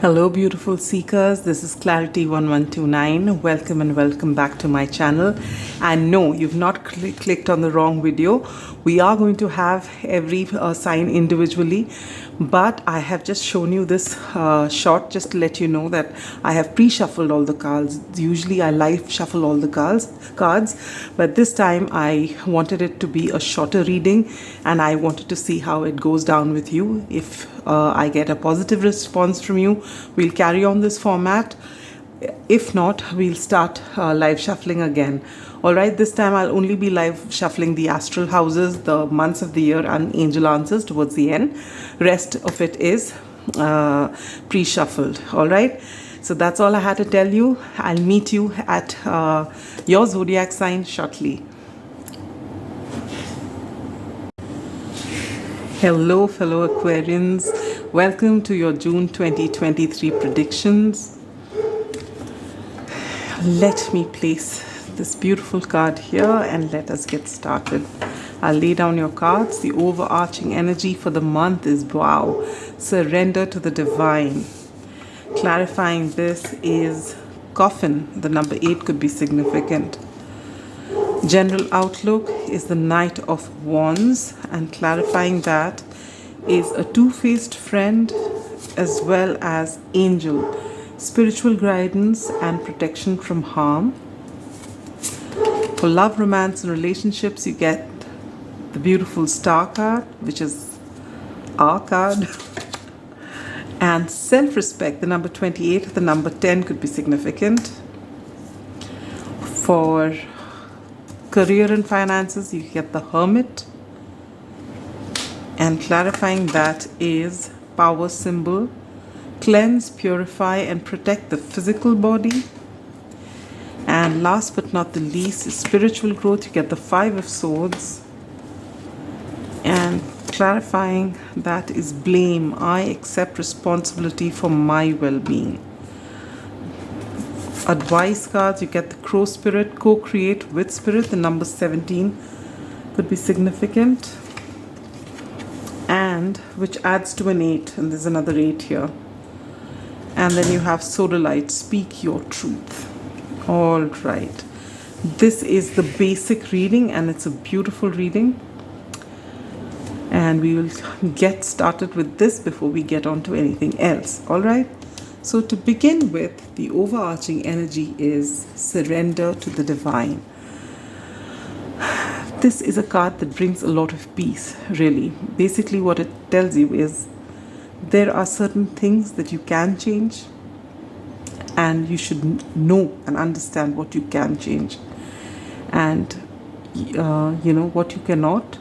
Hello beautiful seekers, this is Clarity 1129. Welcome and welcome back to my channel. And no, you've not clicked on the wrong video. We are going to have every sign individually, but I have just shown you this short just to let you know that I have pre-shuffled all the cards. Usually I live shuffle all the cards, but this time I wanted it to be a shorter reading and I wanted to see how it goes down with you. If I get a positive response from you, we'll carry on this format. If not, we'll start live shuffling again. Alright, this time I'll only be live shuffling the astral houses, the months of the year, and angel answers towards the end. Rest of it is pre-shuffled. Alright, so that's all I had to tell you. I'll meet you at your zodiac sign shortly. Hello fellow Aquarians, welcome to your June 2023 predictions. Let me place this beautiful card here and let us get started. I'll lay down your cards. The overarching energy for the month is wow, surrender to the divine. Clarifying this is coffin, the number 8 could be significant. General outlook is the Knight of Wands, and clarifying that is a two-faced friend as well as angel, spiritual guidance and protection from harm. For love, romance and relationships, you get the beautiful Star card, which is our card. And self-respect, the number 28, the number 10 could be significant. For career and finances, you get the Hermit, and clarifying that is power symbol, cleanse, purify and protect the physical body. And last but not the least is spiritual growth. You get the 5 of Swords, and clarifying that is blame, I accept responsibility for my well-being. Advice cards, you get the Crow Spirit, co-create with Spirit, the number 17 could be significant, and which adds to an 8, and there's another 8 here. And then you have Sodalite, speak your truth. All right, this is the basic reading and it's a beautiful reading, and we will get started with this before we get on to anything else. All right. So to begin with, the overarching energy is surrender to the divine. This is a card that brings a lot of peace, really. Basically what it tells you is there are certain things that you can change, and you should know and understand what you can change. And you know what you cannot,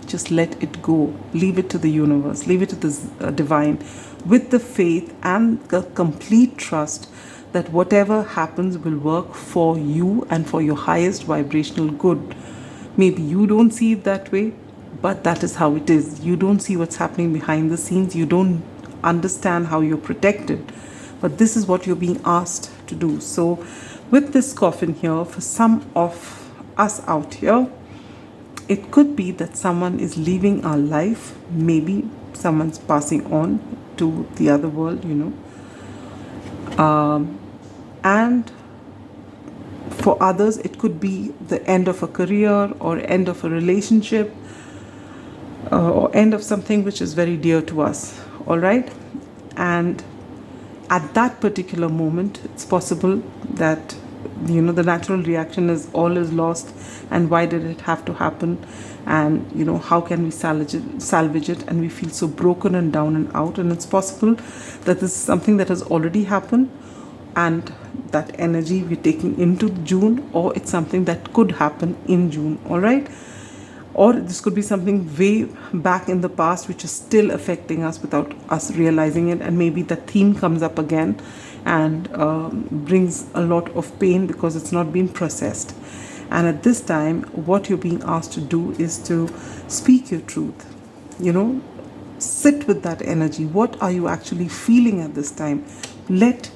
just let it go. Leave it to the universe, leave it to the divine, with the faith and the complete trust that whatever happens will work for you and for your highest vibrational good. Maybe you don't see it that way, but that is how it is. You don't see what's happening behind the scenes. You don't understand how you're protected, but this is what you're being asked to do. So with this coffin here, for some of us out here, it could be that someone is leaving our life. Maybe someone's passing on to the other world, you know. And for others, it could be the end of a career or end of a relationship, or end of something which is very dear to us. All right. And at that particular moment, it's possible that, you know, the natural reaction is all is lost, and why did it have to happen, and you know, how can we salvage it, and we feel so broken and down and out. And it's possible that this is something that has already happened, and that energy we're taking into June, or it's something that could happen in June. All right. Or this could be something way back in the past which is still affecting us without us realizing it, and maybe the theme comes up again and brings a lot of pain because it's not been processed. And at this time, what you're being asked to do is to speak your truth. You know, sit with that energy. What are you actually feeling at this time? Let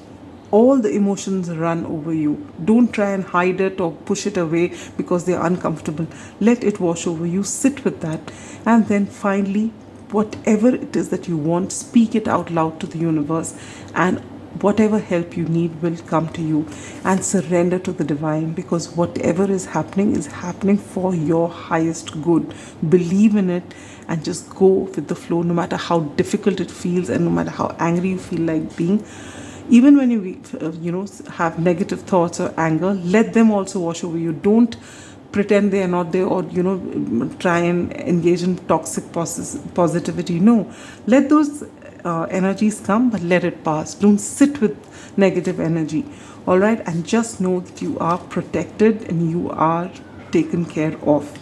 all the emotions run over you. Don't try and hide it or push it away because they're uncomfortable. Let it wash over you. Sit with that, and then finally whatever it is that you want, speak it out loud to the universe, and whatever help you need will come to you. And surrender to the divine, because whatever is happening for your highest good. Believe in it and just go with the flow, no matter how difficult it feels and no matter how angry you feel like being. Even when you have negative thoughts or anger, let them also wash over you. Don't pretend they are not there, or try and engage in toxic positivity. No, let those energies come, but let it pass. Don't sit with negative energy. All right, and just know that you are protected and you are taken care of.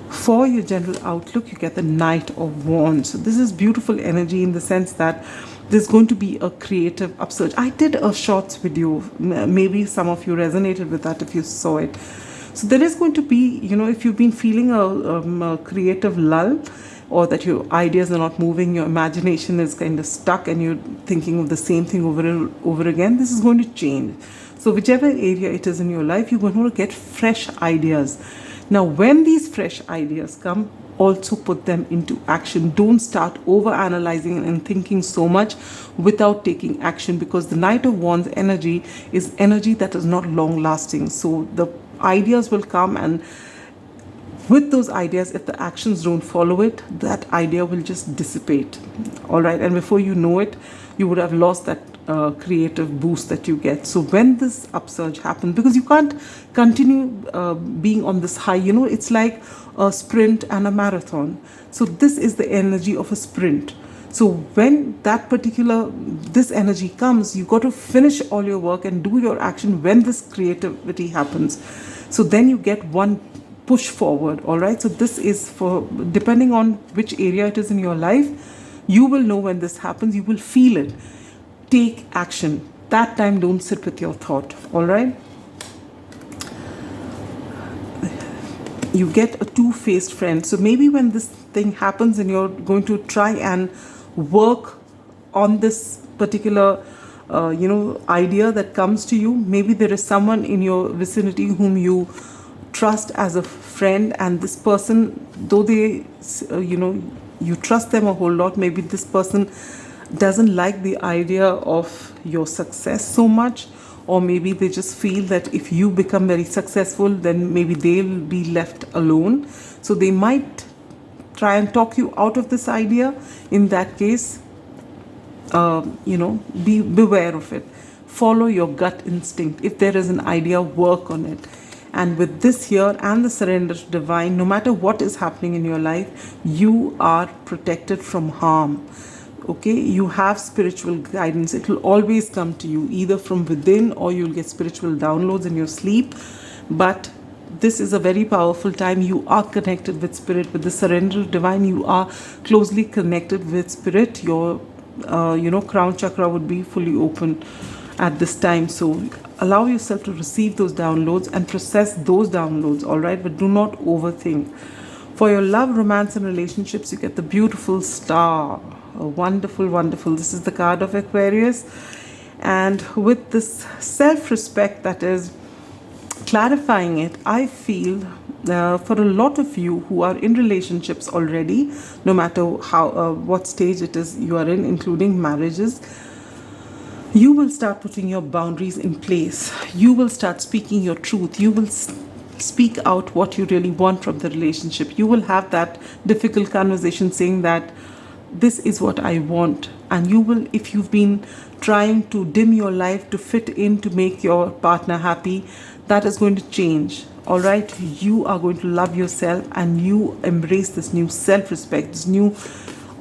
For your general outlook, you get the Knight of Wands. So this is beautiful energy in the sense that there's going to be a creative upsurge. I did a shorts video. Maybe some of you resonated with that if you saw it. So there is going to be, if you've been feeling a creative lull, or that your ideas are not moving, your imagination is kind of stuck and you're thinking of the same thing over and over again, this is going to change. So whichever area it is in your life, you're going to get fresh ideas. Now, when these fresh ideas come, also put them into action. Don't start over analyzing and thinking so much without taking action, because the Knight of Wands energy is energy that is not long lasting. So the ideas will come, and with those ideas, if the actions don't follow it, that idea will just dissipate. All right, and before you know it, you would have lost that creative boost that you get. So when this upsurge happens, because you can't continue being on this high, it's like a sprint and a marathon. So this is the energy of a sprint. So when this energy comes, you got to finish all your work and do your action when this creativity happens. So then you get one push forward. All right, so this is for, depending on which area it is in your life, you will know when this happens. You will feel it. Take action. That time, don't sit with your thought. All right, you get a two-faced friend. So maybe when this thing happens and you're going to try and work on this particular idea that comes to you, maybe there is someone in your vicinity whom you trust as a friend, and this person, though they you trust them a whole lot, maybe this person doesn't like the idea of your success so much, or maybe they just feel that if you become very successful, then maybe they'll be left alone. So they might try and talk you out of this idea. In that case, beware of it. Follow your gut instinct. If there is an idea, work on it. And with this here and the surrender to divine, no matter what is happening in your life, you are protected from harm. Okay, you have spiritual guidance. It will always come to you, either from within, or you'll get spiritual downloads in your sleep. But this is a very powerful time. You are connected with spirit. With the surrender to divine, you are closely connected with spirit. Your crown chakra would be fully open at this time. So allow yourself to receive those downloads and process those downloads. All right, but do not overthink. For your love, romance, and relationships, you get the beautiful Star. Wonderful, wonderful. This is the card of Aquarius. And with this self-respect that is clarifying it, I feel for a lot of you who are in relationships already, no matter how what stage it is you are in, including marriages, you will start putting your boundaries in place. You will start speaking your truth. You will speak out what you really want from the relationship. You will have that difficult conversation saying that this is what I want. And you will, if you've been trying to dim your life to fit in to make your partner happy, that is going to change. All right, you are going to love yourself, and you embrace this new self-respect, this new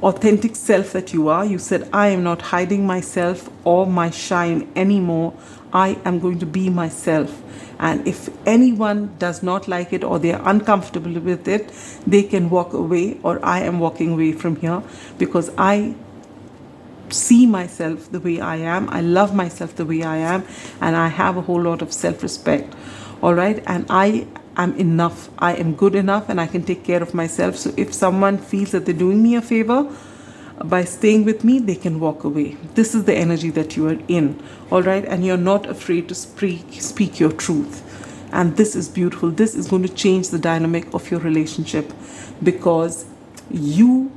authentic self that you are. You said, I am not hiding myself or my shine anymore. I am going to be myself. And if anyone does not like it, or they are uncomfortable with it, they can walk away, or I am walking away from here, because I see myself the way I am. I love myself the way I am, and I have a whole lot of self-respect. All right, and I am enough. I am good enough, and I can take care of myself. So if someone feels that they're doing me a favor by staying with me, they can walk away. This is the energy that you are in. All right, and you're not afraid to speak your truth. And this is beautiful. This is going to change the dynamic of your relationship, because you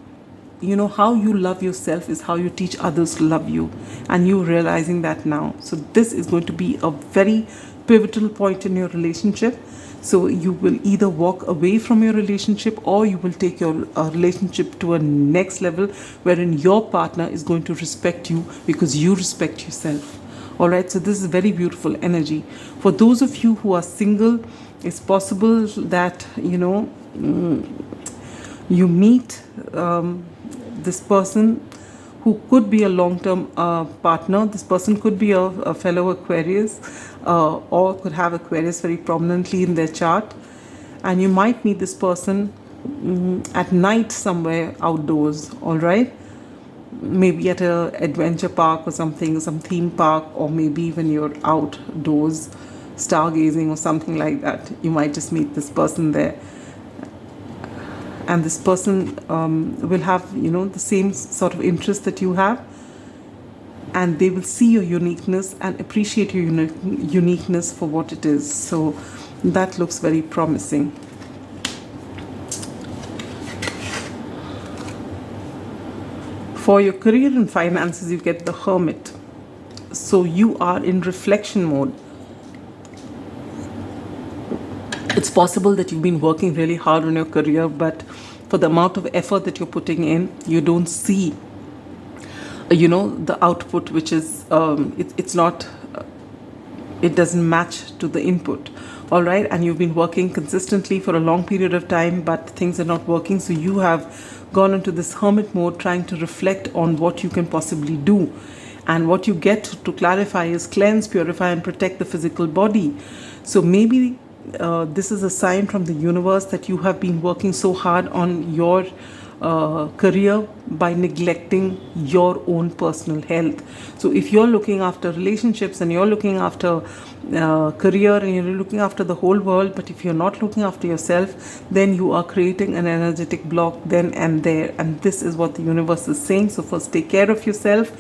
you know, how you love yourself is how you teach others to love you, and you realizing that now. So this is going to be a very pivotal point in your relationship. So you will either walk away from your relationship, or you will take your relationship to a next level wherein your partner is going to respect you because you respect yourself. All right, so this is very beautiful energy. For those of you who are single, it's possible that, you know, you meet this person who could be a long-term partner. This person could be a fellow Aquarius, or could have Aquarius very prominently in their chart. And you might meet this person at night somewhere outdoors, all right? Maybe at a adventure park or something, some theme park, or maybe when you're outdoors stargazing or something like that. You might just meet this person there. And this person will have, you know, the same sort of interest that you have, and they will see your uniqueness and appreciate your uniqueness for what it is. So that looks very promising. For your career and finances, you get the Hermit. So you are in reflection mode. It's possible that you've been working really hard on your career, but for the amount of effort that you're putting in, you don't see, you know, the output, which is, it's not, it doesn't match to the input. All right, and you've been working consistently for a long period of time, but things are not working. So you have gone into this hermit mode, trying to reflect on what you can possibly do. And what you get to clarify is cleanse, purify, and protect the physical body. So maybe this is a sign from the universe that you have been working so hard on your career by neglecting your own personal health. So if you're looking after relationships and you're looking after career and you're looking after the whole world, but if you're not looking after yourself, then you are creating an energetic block then and there. And this is what the universe is saying. So first take care of yourself,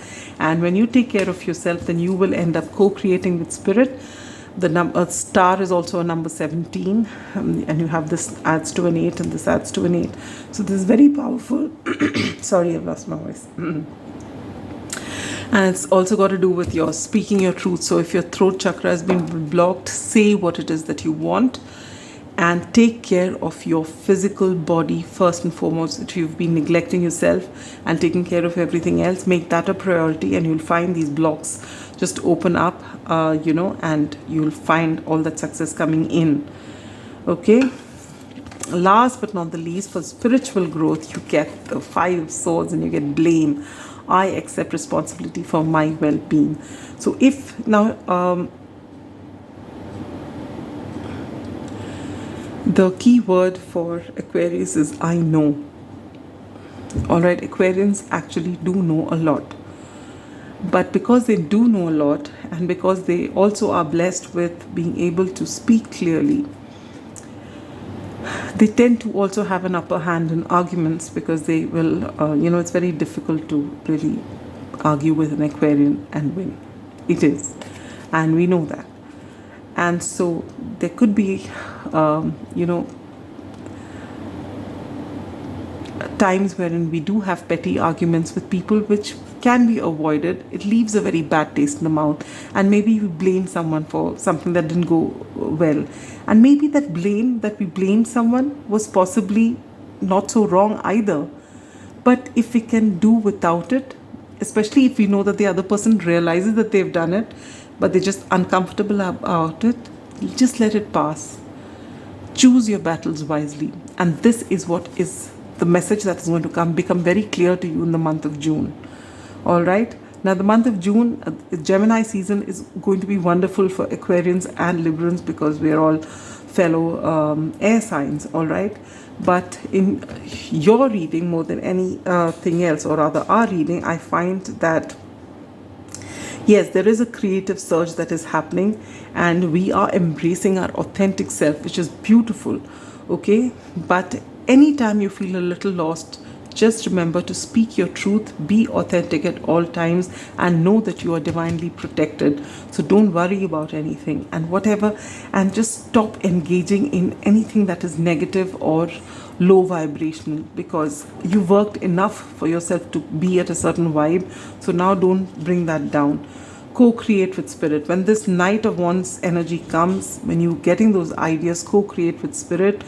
and when you take care of yourself, then you will end up co-creating with spirit. The number star is also a number 17, and you have this adds to an 8 and this adds to an 8. So this is very powerful. Sorry, I've lost my voice. And it's also got to do with your speaking your truth. So if your throat chakra has been blocked, say what it is that you want, and take care of your physical body first and foremost. If you've been neglecting yourself and taking care of everything else, make that a priority, and you'll find these blocks just open up, you know, and you'll find all that success coming in. Okay, last but not the least, for spiritual growth, you get the 5 of Swords and you get blame. I accept responsibility for my well-being. So if now the key word for Aquarius is I know. All right, Aquarians actually do know a lot. But because they do know a lot, and because they also are blessed with being able to speak clearly, they tend to also have an upper hand in arguments, because they will, you know, it's very difficult to really argue with an Aquarian and win. It is. And we know that. And so there could be, you know, times wherein we do have petty arguments with people, which can be avoided. It leaves a very bad taste in the mouth, and maybe we blame someone for something that didn't go well, and maybe that blame that we blamed someone was possibly not so wrong either. But if we can do without it, especially if we know that the other person realizes that they've done it, but they're just uncomfortable about it, just let it pass. Choose your battles wisely. And this is what is the message that is going to become very clear to you in the month of June. All right. Now, the month of June, Gemini season, is going to be wonderful for Aquarians and Librans, because we are all fellow air signs. All right. But in your reading, more than anything else, or rather our reading, I find that yes, there is a creative surge that is happening, and we are embracing our authentic self, which is beautiful. Okay. But anytime you feel a little lost, just remember to speak your truth, be authentic at all times, and know that you are divinely protected. So don't worry about anything and whatever, and just stop engaging in anything that is negative or low vibrational, because you worked enough for yourself to be at a certain vibe. So now don't bring that down. Co-create with spirit. When this Knight of Wands energy comes, when you're getting those ideas, co-create with spirit,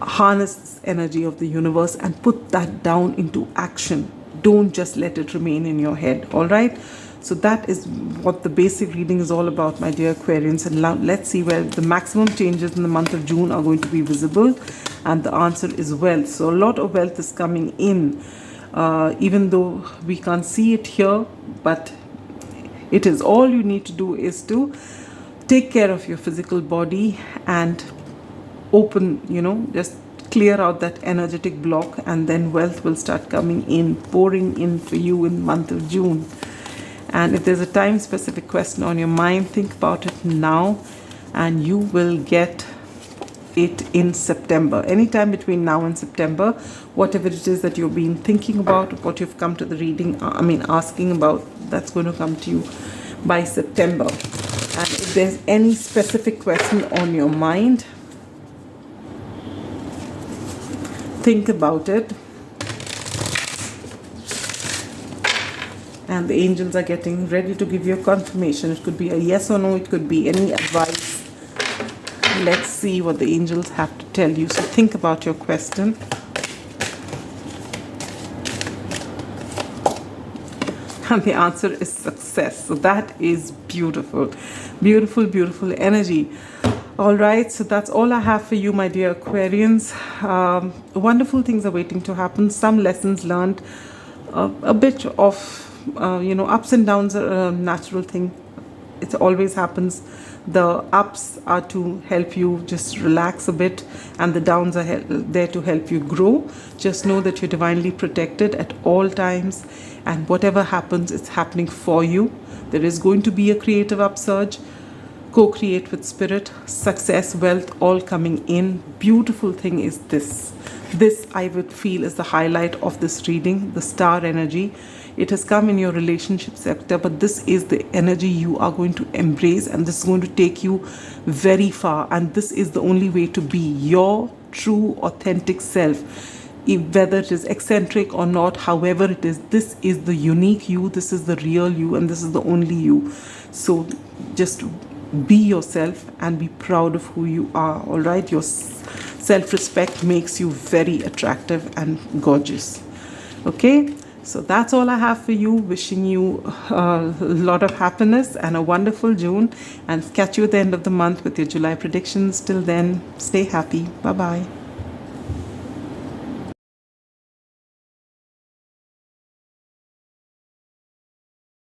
harness this energy of the universe and put that down into action. Don't just let it remain in your head. All right, so that is what the basic reading is all about, my dear Aquarians. And now let's see where the maximum changes in the month of June are going to be visible. And the answer is wealth. So a lot of wealth is coming in, even though we can't see it here, but it is all you need to do is to take care of your physical body and open, just clear out that energetic block, and then wealth will start coming in, pouring in for you in the month of June. And if there's a time specific question on your mind, think about it now and you will get it in September. Anytime between now and September, whatever it is that you've been thinking about, what you've come to the reading, asking about, that's going to come to you by September. And if there's any specific question on your mind, think about it. And the angels are getting ready to give you a confirmation. It could be a yes or no, it could be any advice. Let's see what the angels have to tell you. So think about your question. And the answer is success. So that is beautiful. Beautiful, beautiful energy. All right, so that's all I have for you, my dear Aquarians. Wonderful things are waiting to happen. Some lessons learned. A bit of, ups and downs are a natural thing. It always happens. The ups are to help you just relax a bit, and the downs are there to help you grow. Just know that you're divinely protected at all times, and whatever happens, it's happening for you. There is going to be a creative upsurge. Co-create with spirit, success, wealth, all coming in. Beautiful thing is this. This, I would feel, is the highlight of this reading, the star energy. It has come in your relationship sector, but this is the energy you are going to embrace, and this is going to take you very far. And this is the only way to be your true, authentic self. Whether it is eccentric or not, however it is, this is the unique you, this is the real you, and this is the only you. So just be yourself and be proud of who you are. All right, your self-respect makes you very attractive and gorgeous. Okay, so that's all I have for you. Wishing you a lot of happiness and a wonderful June, and catch you at the end of the month with your July predictions. Till then, stay happy. Bye bye.